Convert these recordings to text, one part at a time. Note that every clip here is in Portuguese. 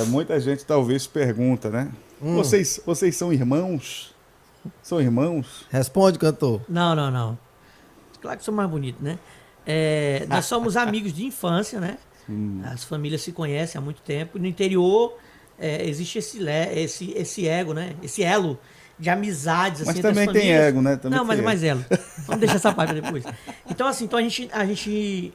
Muita gente talvez pergunta, né? Vocês são irmãos? São irmãos? Responde, cantor. Não. Claro que sou mais bonito, né? Nós somos amigos de infância, né? As famílias se conhecem há muito tempo. No interior existe esse ego, né? Esse elo de amizades. Mas assim, também entre as tem famílias. ego, né? Também não, mas tem é mais elo. Vamos deixar essa parte depois. Então, assim, a gente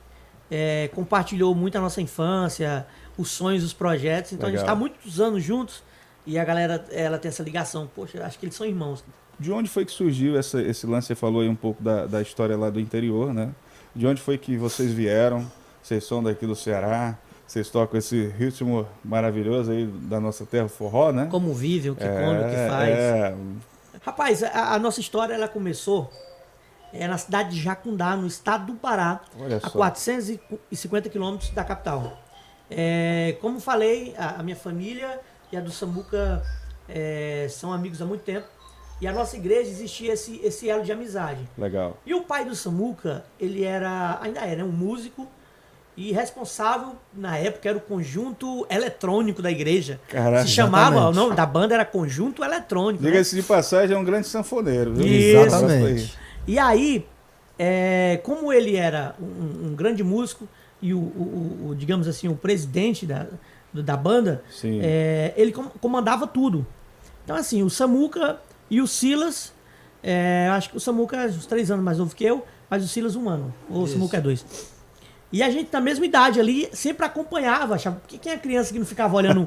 compartilhou muito a nossa infância, os sonhos, os projetos. Então, Legal. a gente está há muitos anos juntos e a galera ela tem essa ligação. Poxa, acho que eles são irmãos. De onde foi que surgiu esse lance? Você falou aí um pouco da história lá do interior, né? De onde foi que vocês vieram? Vocês são daqui do Ceará? Vocês tocam esse ritmo maravilhoso aí da nossa terra, forró, né? Como vivem, o que come, o que faz. Rapaz, a nossa história ela começou na cidade de Jacundá, no estado do Pará, Olha a só. 450 quilômetros da capital. Como falei, a minha família e a do Samuca são amigos há muito tempo. E a nossa igreja existia esse elo de amizade. Legal. E o pai do Samuca, ele ainda era um músico e responsável, na época, era o conjunto eletrônico da igreja. Caraca, se chamava, exatamente. o nome da banda era Conjunto Eletrônico. Né? Diga-se de passagem, é um grande sanfoneiro, viu? Isso. Exatamente. E aí, como ele era um grande músico e digamos assim, o presidente da banda, Sim. ele comandava tudo. Então, assim, o Samuca e o Silas, acho que o Samuca é uns 3 anos mais novo que eu, mas o Silas 1 ano. Ou o Samuca é 2. E a gente, na mesma idade ali, sempre acompanhava, achava, porque quem é criança que não ficava olhando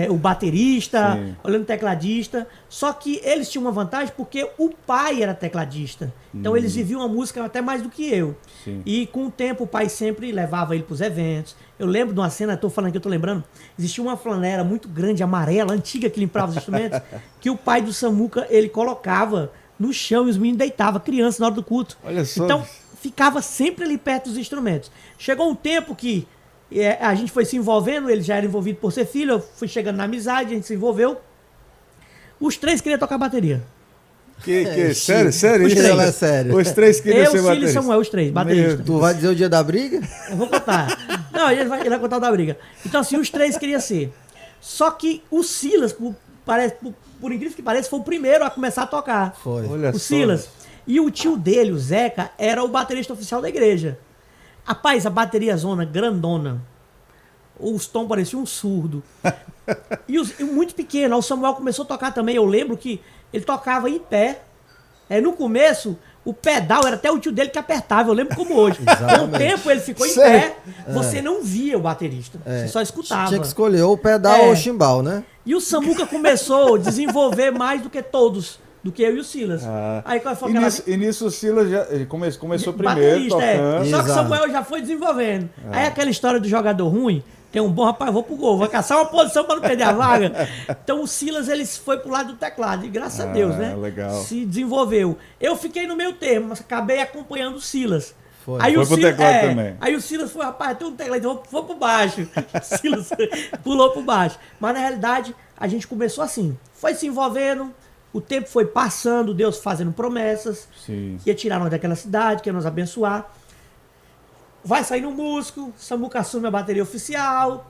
o baterista, Sim. olhando o tecladista. Só que eles tinham uma vantagem porque o pai era tecladista. Então eles viviam a música até mais do que eu. Sim. E com o tempo o pai sempre levava ele para os eventos. Eu lembro de uma cena, estou falando que eu estou lembrando, existia uma flanela muito grande, amarela, antiga, que limpava os instrumentos, que o pai do Samuca, ele colocava no chão e os meninos deitavam, criança, na hora do culto. Olha só. Então, ficava sempre ali perto dos instrumentos. Chegou um tempo que a gente foi se envolvendo, ele já era envolvido por ser filho, eu fui chegando na amizade, a gente se envolveu. Os 3 queriam tocar bateria. Sério Os isso? três. É sério. Os 3 queriam Eu, ser Cílio e bateristas. Samuel, os 3, bateristas. Tu vai dizer o dia da briga? Eu vou contar. Não, ele vai contar o da briga. Então, assim, os 3 queriam ser. Só que o Silas, por incrível que pareça, foi o primeiro a começar a tocar. Foi. Olha O só. Silas. E o tio dele, o Zeca, era o baterista oficial da igreja. Rapaz, a bateria zona grandona. Os tons pareciam um surdo. E muito pequeno. O Samuel começou a tocar também. Eu lembro que ele tocava em pé. No começo, o pedal era até o tio dele que apertava. Eu lembro como hoje. Com o Exatamente. tempo, ele ficou em Sério? pé. Você não via o baterista. Você só escutava. Tinha que escolher ou o pedal ou o chimbal, né? E o Samuca começou a desenvolver mais do que todos. Do que eu e o Silas. Aí quando foi aquela... E nisso o Silas já ele começou primeiro baterista, tocando. Só que o Exato. Samuel já foi desenvolvendo. Aí aquela história do jogador ruim, tem um bom rapaz, vou pro gol, vou caçar uma posição para não perder a vaga. Então o Silas, ele foi pro lado do teclado, e graças a Deus, né? Legal. Se desenvolveu. Eu fiquei no meio termo, mas acabei acompanhando o Silas. Foi. Aí Foi o pro Silas, teclado também. Aí o Silas foi, rapaz, tem um teclado, então vou pro baixo. O Silas pulou pro baixo. Mas na realidade, a gente começou assim, foi se envolvendo, o tempo foi passando, Deus fazendo promessas, Sim. ia tirar nós daquela cidade, que ia nos abençoar. Vai sair no músico, Samuca assume a bateria oficial.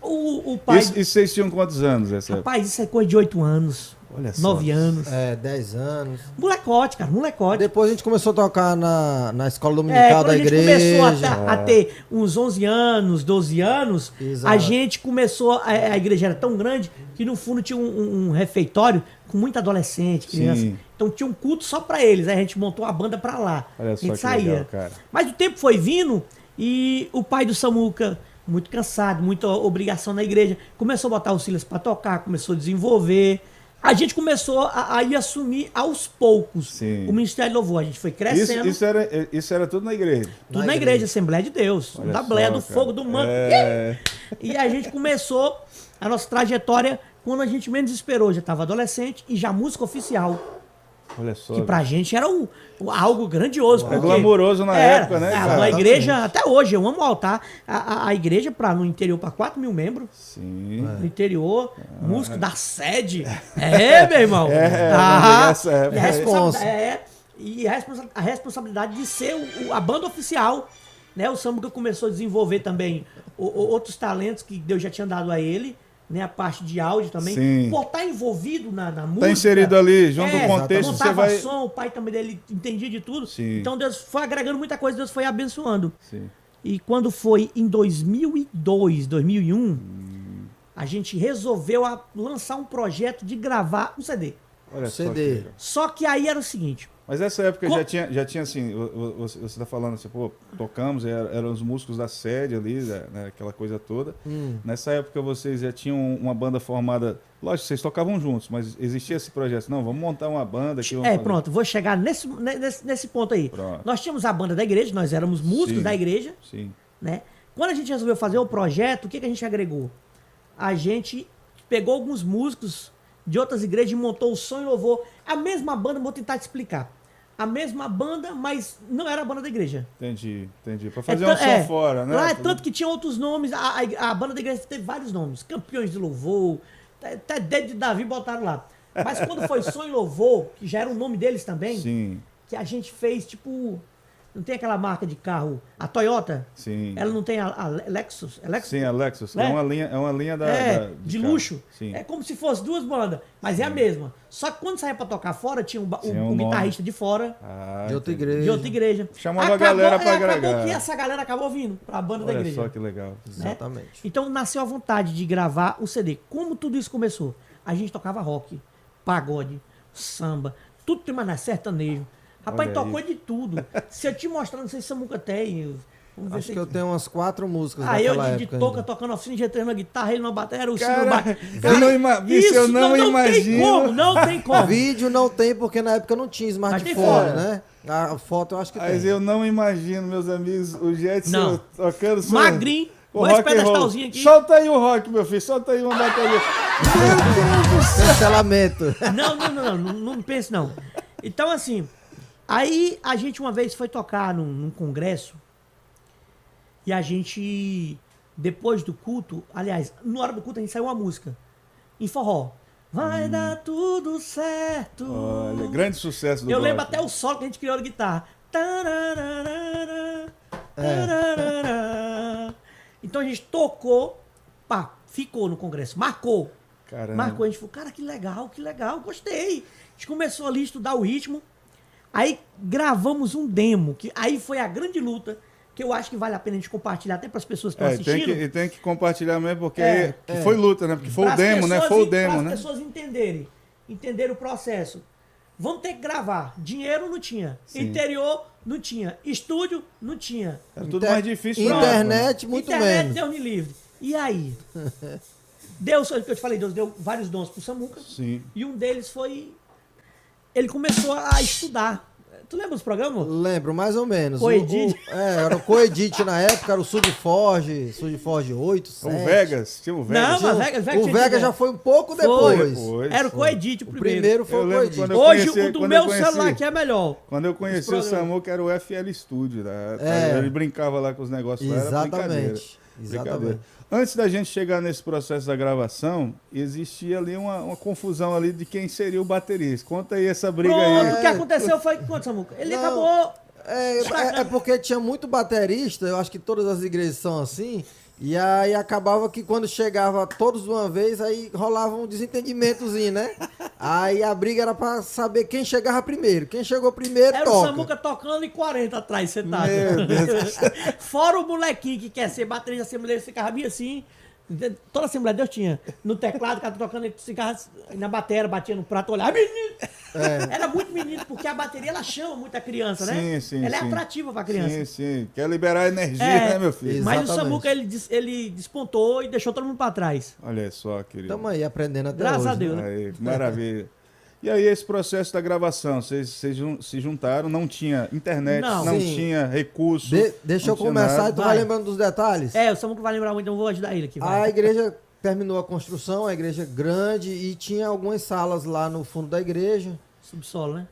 O pai. E vocês tinham quantos anos? Rapaz, isso é coisa de 8 anos. Olha só. 9 anos. 10 anos. Molecote, cara, molecote. Depois a gente começou a tocar na escola dominical Quando da a gente igreja. começou a ter uns 11 anos, 12 anos, Exato. a gente começou, a igreja era tão grande que no fundo tinha um refeitório com muita adolescente, criança. Sim. Então tinha um culto só pra eles, aí a gente montou a banda pra lá. Olha A só gente que saía. legal, cara. Mas o tempo foi vindo e o pai do Samuca, muito cansado, muita obrigação na igreja, começou a botar o Silas pra tocar, começou a desenvolver. A gente começou a ir assumir aos poucos Sim. o Ministério de Louvor. A gente foi crescendo. Isso era tudo na igreja. Tudo na igreja, Assembleia de Deus. Olha Da só, Bleia, do cara. fogo, do manto. E a gente começou a nossa trajetória quando a gente menos esperou. Já estava adolescente e já música oficial. Olha só. Que pra gente era algo grandioso. É glamouroso na época, né, cara? A igreja, até hoje, eu amo o altar. A igreja no interior, para 4 mil membros. Sim. No interior, músico da sede. meu irmão. E a responsabilidade de ser a banda oficial. Né? O Samuca começou a desenvolver também outros talentos que Deus já tinha dado a ele né, a parte de áudio também. Sim. Por estar envolvido na música. Tá inserido ali, junto do É, contexto, você montava vai... som, o pai também dele entendia de tudo. Sim. Então Deus foi agregando muita coisa, Deus foi abençoando. Sim. E quando foi em 2002, 2001, a gente resolveu lançar um projeto de gravar um CD. Olha só CD. que legal. Só que aí era o seguinte, Mas essa época Co- já tinha assim, você tá falando assim, pô, tocamos, eram os músicos da sede ali, né, aquela coisa toda. Nessa época vocês já tinham uma banda formada, lógico, vocês tocavam juntos, mas existia esse projeto, não, vamos montar uma banda aqui. Vamos fazer. pronto, vou chegar nesse ponto aí. Pronto. Nós tínhamos a banda da igreja, nós éramos músicos Sim. da igreja, Sim, né? Quando a gente resolveu fazer o projeto, o que a gente agregou? A gente pegou alguns músicos de outras igrejas e montou o Som e Louvor. A mesma banda, vou tentar te explicar. A mesma banda, mas não era a banda da igreja. entendi. Pra fazer um som fora, né? Lá é tanto que tinha outros nomes. A banda da igreja teve vários nomes. Campeões de Louvor, até Dedo de Davi botaram lá. Mas quando foi Som e Louvor, que já era o nome deles também, Sim, que a gente fez, tipo... Não tem aquela marca de carro, a Toyota? sim. Ela não tem a Lexus? É Lexus? Sim, a Lexus. Né? É uma linha De carro. luxo. Sim. É como se fosse duas bandas, mas é a mesma. Só que quando saía pra tocar fora, tinha Tinha o um nome. guitarrista de fora, Ah, De outra entendi. igreja. de outra igreja. Chamava a galera pra Acabou agregar. que essa galera acabou vindo pra banda da Olha igreja. só que legal. né? Exatamente. Então nasceu a vontade de gravar o CD. Como tudo isso começou? A gente tocava rock, pagode, samba, tudo que mais é sertanejo. Rapaz, Olha tocou aí. de tudo. Se eu te mostrar, não sei se Samuca tem. Vamos ver Acho se que eu tenho umas 4 músicas Aí eu daquela de época touca ainda. tocando oficina de G3 na guitarra, ele na bateria, o Cara, sino bate. eu não bicho, eu não Tem imagino. como, não tem como. Vídeo não tem, porque na época não tinha tem smartphone, foto. né? A foto eu acho que Mas tem. eu não imagino, meus amigos, o Jetson Não. tocando seu- Magrinho, o com esse rock and roll. pedestalzinho aqui. Solta aí o rock, meu filho, solta aí uma bateria. Cancelamento. Não pense não. Então assim, aí a gente uma vez foi tocar num congresso e a gente, depois do culto, aliás, na hora do culto a gente saiu uma música, em forró. Vai dar tudo certo. Olha, grande sucesso do Eu rock. lembro até o solo que a gente criou na guitarra. Tararara, tararara. Então a gente tocou, pá, ficou no congresso, marcou. Caramba. Marcou, a gente falou, cara, que legal, gostei. A gente começou ali a estudar o ritmo. Aí gravamos um demo, que aí foi a grande luta, que eu acho que vale a pena a gente compartilhar até para as pessoas que estão assistindo. Tem que compartilhar mesmo, porque É, foi luta, né? Porque foi o Pras demo, né? pessoas Foi o en- demo, pras né? pessoas entenderem o processo. Vamos ter que gravar. Dinheiro não tinha. Sim. Interior não tinha. Estúdio não tinha. Era tudo mais difícil. pra Internet, muito Internet, menos. Deus me livre. E aí? Deus, o que eu te falei, Deus deu vários dons pro Samuca. Sim. E um deles foi... Ele começou a estudar. Tu lembra dos programas? Lembro, mais ou menos. Coedit. Era o Coedit na época, era o Subforge 8, 7. O Vegas, tinha o Vegas. Não, mas Vegas O tinha Vega ideia. já foi um pouco Foi. depois. Depois. Era o Coedit o O primeiro. primeiro foi Eu o lembro Coedit. quando eu Hoje, conheci- o do quando meu eu conheci- celular aqui é melhor. Quando eu conheci o programas. Samuca, era o FL Studio. Né? É. Ele brincava lá com os negócios lá, era brincadeira. Exatamente. Exatamente. Antes da gente chegar nesse processo da gravação, existia ali uma confusão ali de quem seria o baterista. Conta aí essa briga Pronto, aí. o que aconteceu foi que, quanto, Samuca? Ele Não. acabou... É porque tinha muito baterista, eu acho que todas as igrejas são assim, e aí acabava que quando chegava todos de uma vez, aí rolava um desentendimentozinho, né? Aí a briga era pra saber quem chegava primeiro. Quem chegou primeiro, Era o toca. Samuca tocando e 40 atrás, sentado. Meu Deus. Fora o molequinho que quer ser baterista, assembleia, ficava bem assim. Toda a Assembleia de Deus tinha. No teclado, o cara tocando, ele ficava na bateria, batia no prato, olhava. Menino! Era muito menino, porque a bateria ela chama muito a criança, né? Sim, ela sim. é atrativa pra criança. Sim, sim. Quer liberar energia, É, né, meu filho? Mas o Exatamente. Samuca, ele despontou e deixou todo mundo pra trás. Olha só, querido. Tamo aí aprendendo até Graças hoje. a Deus. né? Aí, que maravilha. E aí, esse processo da gravação, vocês se juntaram, não tinha internet, Não. não Sim. tinha recurso. Deixa não eu tinha começar nada. e tu vai Vai. lembrando dos detalhes? É, o Samuca vai lembrar muito, então eu vou ajudar ele aqui. A Vai. igreja terminou a construção, a igreja grande, e tinha algumas salas lá no fundo da igreja, Subsolo, né?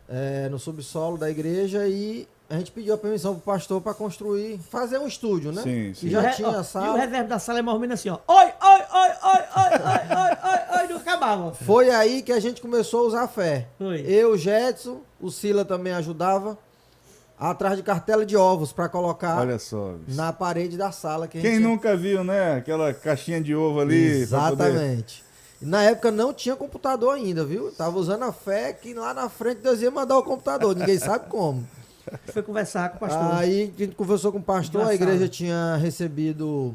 no subsolo da igreja, e a gente pediu a permissão pro pastor para construir, fazer um estúdio, né? Sim, sim. E já E o tinha re- ó, a E o sala. reverb da sala é mais ou menos assim, ó. Oi, oi, oi, oi, oi, oi, oi, oi, oi, não acabava. Foi aí que a gente começou a usar a fé. Foi. Eu, Jetson, o Sila também ajudava. atrás de cartela de ovos para colocar Olha só. Bicho. na parede da sala. Que a Quem gente... nunca viu, né? Aquela caixinha de ovo ali. pra poder- Exatamente. Na época não tinha computador ainda, viu? Tava usando a fé que lá na frente Deus ia mandar o computador. Ninguém sabe como. Foi conversar com o pastor. Aí a gente conversou com o pastor, a Engraçado. igreja tinha recebido...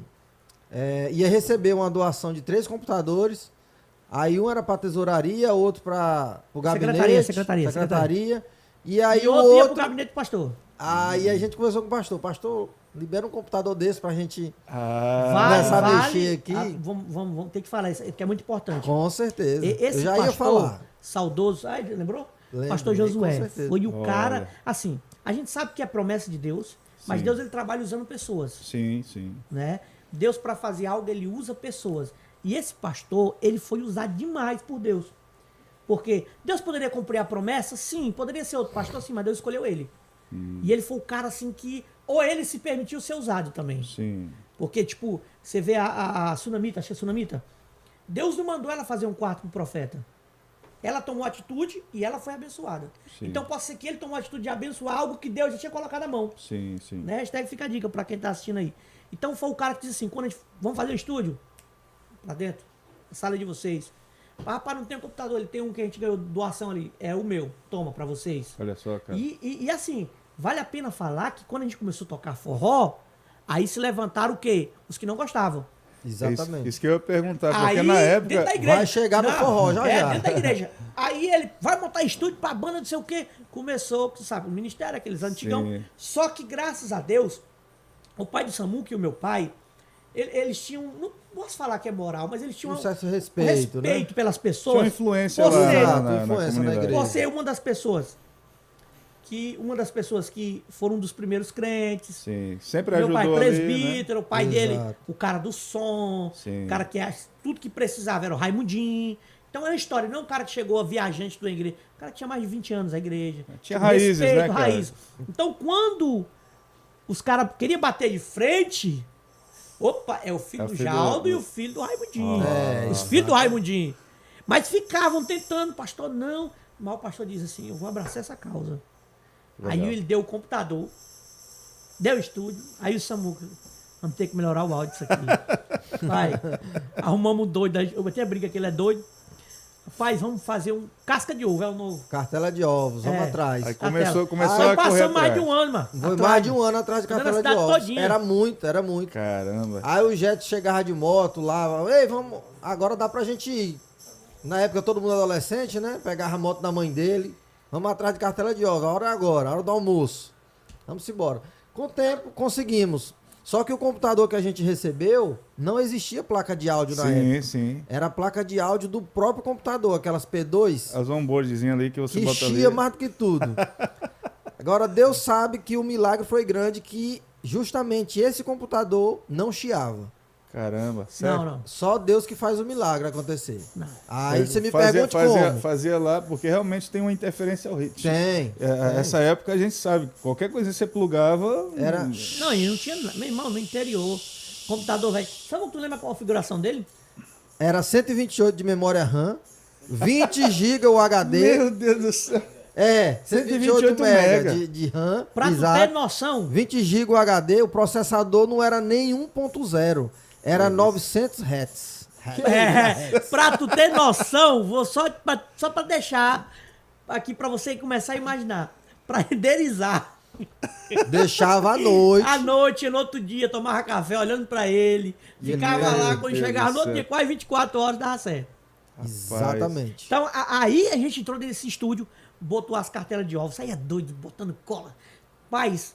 ia receber uma doação de 3 computadores. Aí um era para tesouraria, outro para o gabinete. Secretaria. E aí E o outro ia pro outro... gabinete do pastor. Aí a gente conversou com o pastor. Pastor, libera um computador desse pra gente... Ah, Começar a mexer aqui. Vamos ter que falar isso, que é muito importante. Com certeza. Esse Eu já pastor ia falar. saudoso, lembrou? Lembro, Pastor com Josué. certeza. Foi o Olha. cara, assim, a gente sabe que é promessa de Deus, mas Sim. Deus ele trabalha usando pessoas, Sim, sim. né? Deus para fazer algo, ele usa pessoas. E esse pastor, ele foi usado demais por Deus. Porque Deus poderia cumprir a promessa? Sim. Poderia ser outro pastor? Sim, mas Deus escolheu ele. E ele foi o cara, assim, que... Ou ele se permitiu ser usado também. Sim. Porque, tipo, você vê a Sunamita, acho que é Sunamita. Deus não mandou ela fazer um quarto pro profeta. Ela tomou atitude e ela foi abençoada. Sim. Então pode ser que ele tomou a atitude de abençoar algo que Deus já tinha colocado na mão. Sim, sim. Né? Hashtag fica a dica pra quem tá assistindo aí. Então foi o cara que disse assim, quando a gente... Vamos fazer o estúdio? Lá dentro. A sala de vocês. Rapaz, não tem um computador, ele tem um que a gente ganhou doação ali. É o meu. Toma pra vocês. Olha só, cara. E assim, vale a pena falar que quando a gente começou a tocar forró, aí se levantaram o quê? Os que não gostavam. Exatamente. Isso que eu ia perguntar, porque Aí, na época... dentro da igreja. Vai chegar no Não, forró, já. dentro da igreja. Aí ele vai montar estúdio pra banda, não sei o quê. Começou, você sabe, o ministério, aqueles antigão. Sim. Só que, graças a Deus, o pai do Samuca e o meu pai, eles tinham, não posso falar que é moral, mas eles tinham Um certo um respeito, né? respeito pelas Tinha pessoas. uma influência Você- lá Exato, na influência na comunidade. igreja. Você é uma das pessoas que foram um dos primeiros crentes. Sim, sempre Meu ajudou pai ali, né? presbítero, o pai Exato. dele, o cara do som, Sim. o cara que tudo que precisava era o Raimundinho. Então é uma história, não é um cara que chegou viajante da igreja, o cara que tinha mais de 20 anos a igreja. Tinha raízes, respeito, né, cara? raiz. Então quando os caras queriam bater de frente, opa, é o filho É o do filho Jaldo do- e o filho do Raimundinho. É, Os filhos do Raimundinho. Mas ficavam tentando, pastor, não. Mas o pastor diz assim, eu vou abraçar essa causa. Aí Legal. ele deu o computador, deu o estúdio, aí o Samuca, vamos ter que melhorar o áudio disso aqui. Pai, arrumamos um doido, eu até brinca que ele é doido. Rapaz, vamos fazer um casca de ovo, é o novo. Cartela de ovos, vamos É. atrás. Aí Cartela. começou Aí a correr passou mais atrás. de um ano, mano. Foi atrás. mais de um ano atrás de Andando cartela na de cidade ovos. todinha. Era muito, era muito. Caramba. Aí o Jet chegava de moto lá, ei, vamos, agora dá pra gente ir. Na época todo mundo adolescente, né? Pegava a moto da mãe dele, vamos atrás de cartela de ovos, a hora é agora, a hora do almoço. Vamos embora. Com o tempo, conseguimos. Só que o computador que a gente recebeu, não existia placa de áudio na época. Sim, sim. Era a placa de áudio do próprio computador, aquelas P2, As onboardzinhas ali que você que bota chia ali. mais do que tudo. Agora, Deus sabe que o milagre foi grande, que justamente esse computador não chiava. Caramba, sério. Não. Só Deus que faz o milagre acontecer. Não. Aí você me Fazia- pergunte fazia, como. Fazia lá, porque realmente tem uma interferência ao ritmo. Tem. Essa época a gente sabe, qualquer coisa que você plugava... Era- Não, e não tinha, meu irmão, no interior, computador, velho. Sabe o que tu lembra qual a configuração dele? Era 128 de memória RAM, 20 GB o HD. Meu Deus do céu. 128 mega. MB de RAM. Pra tu ter Exato. noção, 20 GB o HD, o processador não era nem 1.0, era 900 Hz. pra tu ter noção, vou só pra deixar aqui pra você começar a imaginar. Pra renderizar. Deixava à noite. À noite, no outro dia, tomava café olhando pra ele. Ficava Meu lá, quando Deus chegava do no outro céu. dia, quase 24 horas, dava certo. Exatamente. Então, aí a gente entrou nesse estúdio, botou as cartelas de ovos, saía doido, botando cola. Paz,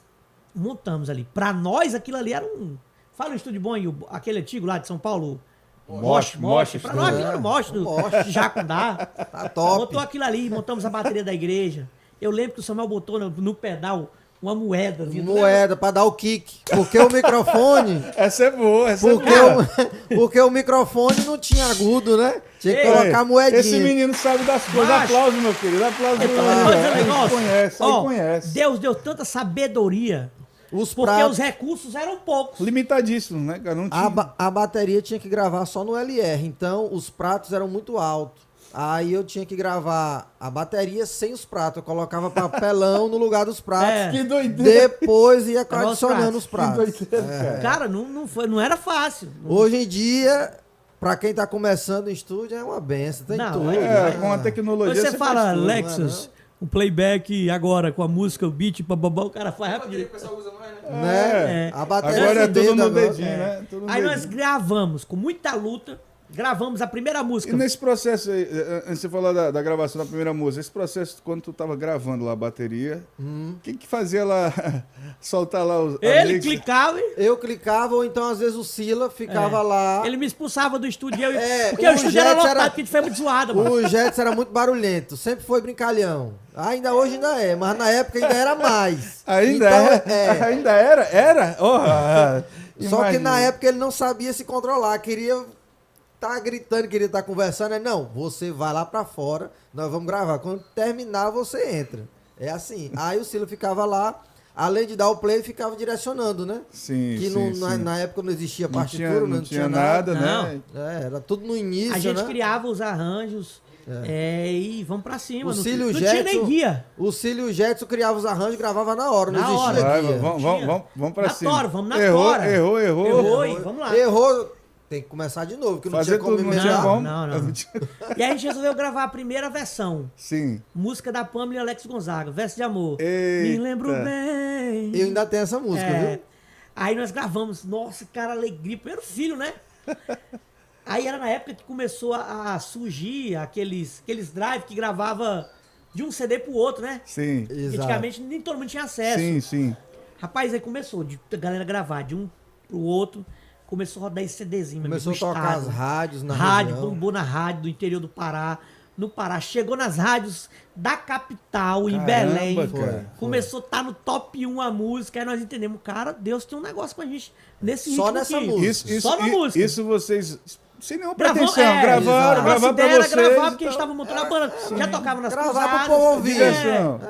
montamos ali. Pra nós, aquilo ali era um... Fala um estúdio bom aí, aquele antigo lá de São Paulo. Mosh. Pra nós, aquilo era o Mosh do Jacundá. Tá top. Botou aquilo ali, montamos a bateria da igreja. Eu lembro que o Samuel botou no pedal uma moeda. viu? Moeda pra dar o kick. Porque o microfone. Essa é boa, essa é Porque, boa. porque o microfone não tinha agudo, né? Tinha que Ei, colocar moedinha. Esse menino sabe das coisas. Macho. Aplauso, meu querido. Aplauso. Então, Aí, eu vou dizer um aí negócio. conhece, aí Ó, conhece. Deus deu tanta sabedoria, Os porque pratos, os recursos eram poucos. Limitadíssimo, né, cara? Não tinha... a bateria tinha que gravar só no LR. Então, os pratos eram muito altos. Aí eu tinha que gravar a bateria sem os pratos. Eu colocava papelão no lugar dos pratos. É. Que doideira. Depois ia Gravar os adicionando os pratos. Que doideira, cara. Cara, não era fácil. Hoje em dia, pra quem tá começando em estúdio, é uma benção. Tem Não, tudo. É, né? com a tecnologia Você fala, faz tudo. Lexus, um playback agora com a música, o beat, bababá, o cara faz rapidinho. Né? É. A bateria Agora é com tudo dedo no agora. dedinho, né? Tudo no Aí nós dedinho. gravamos, com muita luta, gravamos a primeira música. E nesse processo aí, antes de você falar da gravação da primeira música, esse processo, quando tu tava gravando lá a bateria, quem que fazia lá, soltar lá os... a Ele mix? clicava e Eu clicava, ou então às vezes o Sila ficava lá. ele me expulsava do estúdio. E eu, É, porque o o estúdio era Jets lotado, era- porque a gente foi muito zoado, mano. O Jetson era muito barulhento, sempre foi brincalhão. Ainda hoje ainda é, mas na época ainda era mais. Ainda Então, era? Ainda era? Era? Só que na época ele não sabia se controlar, queria tá gritando, queria estar conversando, não, você vai lá pra fora, nós vamos gravar. Quando terminar, você entra. É assim. Aí o Silo ficava lá, além de dar o play, ficava direcionando, né? Sim, Que sim, na, sim. na época não existia Não partitura, tinha, não tinha nada, né? É, era tudo no início, A gente né? criava os arranjos e vamos pra cima. O Não, Cílio não tinha nem Jetson- guia. O Cílio e o Jetson criava os arranjos e gravava na hora, não Na existia hora. Vai, guia. vamos pra Na cima. tora, vamos na errou, tora. Errou. Errou, e vamos lá. Errou, tem que começar de novo, que não Fazer tinha como tudo, não emendar. tinha como. Não. E aí a gente resolveu gravar a primeira versão. Sim. Música da Pamela e Alex Gonzaga, Verso de Amor. Eita. Me lembro bem. Eu ainda tenho essa música, É. viu? Aí nós gravamos, nossa, cara, alegria, primeiro filho, né? Aí era na época que começou a surgir aqueles drive que gravava de um CD pro outro, né? Sim. Exato. Antigamente nem todo mundo tinha acesso. Sim. Rapaz, aí começou a galera gravar de um pro outro, começou a rodar esse CDzinho. meu Começou a amigo, no tocar estado. as rádios na Rádio, região. bombou na rádio do interior do Pará. No Pará, chegou nas rádios da capital, em Caramba, Belém. cara. Começou a estar no top 1 a música. Aí nós entendemos, cara, Deus tem um negócio com a gente nesse Só ritmo nessa aqui. música. Só na música. Isso vocês, sem nenhuma Gravou- pretensão, gravaram exato. pra Nossa ideia era vocês. gravar porque a gente então. tava montando a banda. Já tocava nas Gravar pro cruzadas. povo ouvir. Diversão.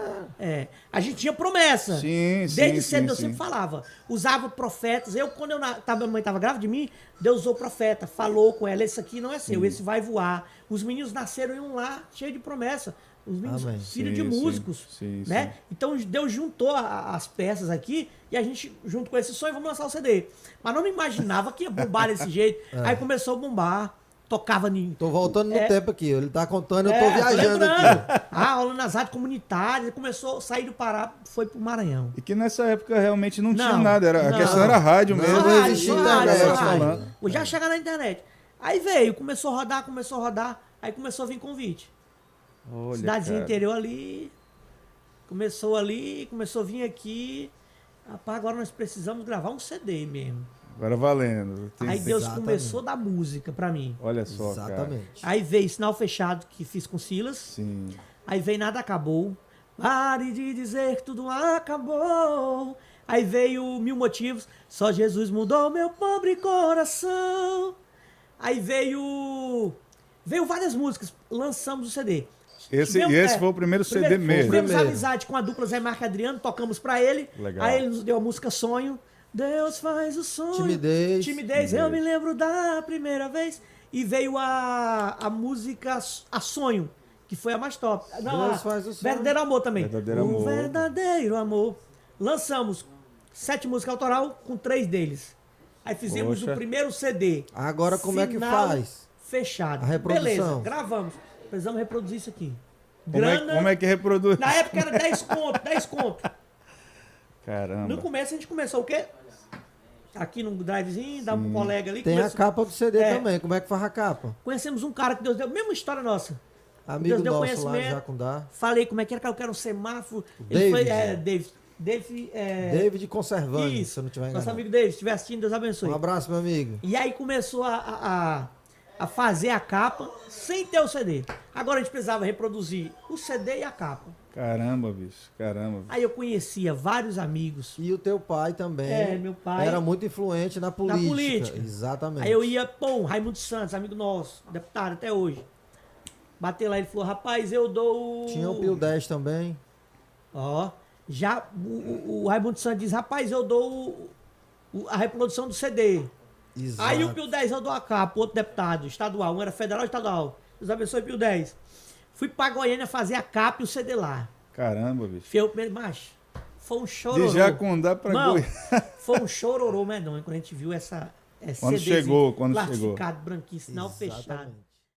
A gente tinha promessa. Sim, Desde sim, cedo sim, eu sim. sempre falava. Usava profetas. Quando minha mãe estava grávida de mim, Deus usou profeta. Falou com ela, esse aqui não é seu, esse vai voar. Os meninos nasceram iam lá, cheio de promessa. Os meninos, Amém. filhos Sim, de sim, músicos. sim, né? sim. Então Deus juntou as peças aqui e a gente, junto com esse sonho, vamos lançar o CD. Mas não imaginava que ia bombar desse jeito. Aí começou a bombar. Tocava em. Tô voltando no tempo aqui, ele tá contando, eu tô tô viajando lembrando. aqui. Aula nas rádios comunitárias. Ele começou a sair do Pará, foi pro Maranhão. E que nessa época realmente não tinha Não, nada, a não. questão era rádio Não, mesmo. não existia internet, só né? rádio. Já chegar na internet. Aí veio, começou a rodar, aí começou a vir convite. Olha, Cidadezinha cara. interior ali, começou a vir aqui. Rapaz, agora nós precisamos gravar um CD mesmo. Agora valendo. Aí Deus Exatamente. começou a dar música pra mim. Olha só, cara. Exatamente. Aí veio Sinal Fechado, que fiz com Silas. Sim. Aí veio Nada Acabou. Pare de dizer que tudo acabou. Aí veio Mil Motivos. Só Jesus mudou meu pobre coração. Aí veio várias músicas. Lançamos o CD. Esse foi o primeiro CD mesmo. Tivemos Primeiro. amizade com a dupla Zé Marco e Adriano. Tocamos pra ele. Legal. Aí ele nos deu a música Sonho. Deus faz o sonho. Timidez. Eu me lembro da primeira vez. E veio a música A Sonho, que foi a mais top. Não, Deus faz o sonho. Verdadeiro Amor também. Verdadeiro o Amor. Verdadeiro Amor. Lançamos 7 músicas autoral com 3 deles. Aí fizemos Poxa. o primeiro CD. Agora como é que Final faz? Fechado. A reprodução. Beleza, gravamos. Precisamos reproduzir isso aqui. Como é que reproduz? Na época era 10 conto, 10 conto. Caramba. No começo a gente começou o quê? Aqui no drivezinho, dá um colega ali. Tem a capa do CD É. também, como é que faz a capa? Conhecemos um cara que Deus deu, mesma história nossa. Amigo Deus deu nosso lá de conhecimento. Jacundá. Falei como é que era, que eu quero um semáforo. David. David, David Conservani, isso, se eu não tiver nosso enganado. amigo David, se estiver assistindo, Deus abençoe. Um abraço, meu amigo. E aí começou a fazer a capa sem ter o CD. Agora a gente precisava reproduzir o CD e a capa. Caramba, bicho. Caramba. Aí eu conhecia vários amigos. E o teu pai também. É, meu pai. Era muito influente na política. política. Exatamente. Aí eu ia, pô, Raimundo Santos, amigo nosso, deputado até hoje. Bateu lá e falou, rapaz, eu dou... Tinha o Pio 10 também. Ó, já o Raimundo Santos diz, rapaz, eu dou a reprodução do CD. Exato. Aí o Pio 10 eu dou a capa, outro deputado estadual, um era federal e estadual. Deus abençoe, Pio 10. Fui pra Goiânia fazer a capa e o CD lá. Caramba, bicho. Fui eu primeiro, macho. Foi um chororô. De Jacundá pra Não, Goiás. foi um chororô medonho quando a gente viu essa Quando CDzinho chegou, quando plastificado, branquinho, sinal fechado. Exatamente.